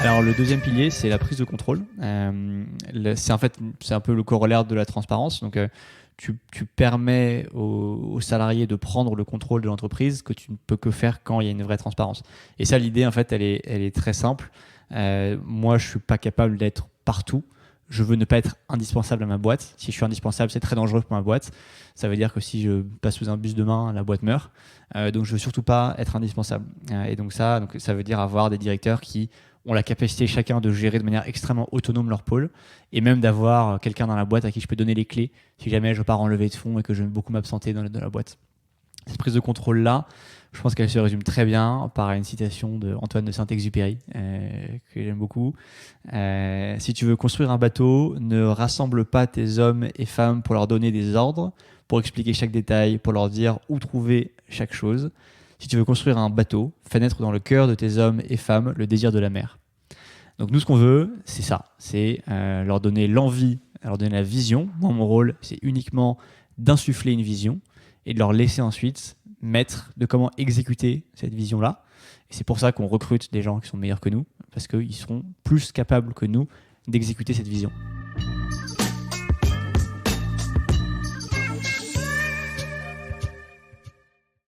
Alors le deuxième pilier, c'est la prise de contrôle. C'est un peu le corollaire de la transparence. Donc tu permets aux salariés de prendre le contrôle de l'entreprise que tu ne peux que faire quand il y a une vraie transparence. Et ça, l'idée, en fait, elle est très simple. Moi, je suis pas capable d'être partout. Je veux ne pas être indispensable à ma boîte. Si je suis indispensable, c'est très dangereux pour ma boîte. Ça veut dire que si je passe sous un bus demain, la boîte meurt. Donc, je veux surtout pas être indispensable. Et donc ça veut dire avoir des directeurs qui ont la capacité chacun de gérer de manière extrêmement autonome leur pôle et même d'avoir quelqu'un dans la boîte à qui je peux donner les clés si jamais je pars en levée de fonds et que je vais beaucoup m'absenter dans la boîte. Cette prise de contrôle-là, je pense qu'elle se résume très bien par une citation d'Antoine de Saint-Exupéry, que j'aime beaucoup. Si tu veux construire un bateau, ne rassemble pas tes hommes et femmes pour leur donner des ordres, pour expliquer chaque détail, pour leur dire où trouver chaque chose. Si tu veux construire un bateau, fais naître dans le cœur de tes hommes et femmes le désir de la mer. Donc nous, ce qu'on veut, c'est ça. C'est leur donner l'envie, leur donner la vision. Moi, mon rôle, c'est uniquement d'insuffler une vision et de leur laisser ensuite mettre de comment exécuter cette vision-là. Et c'est pour ça qu'on recrute des gens qui sont meilleurs que nous, parce qu'ils seront plus capables que nous d'exécuter cette vision.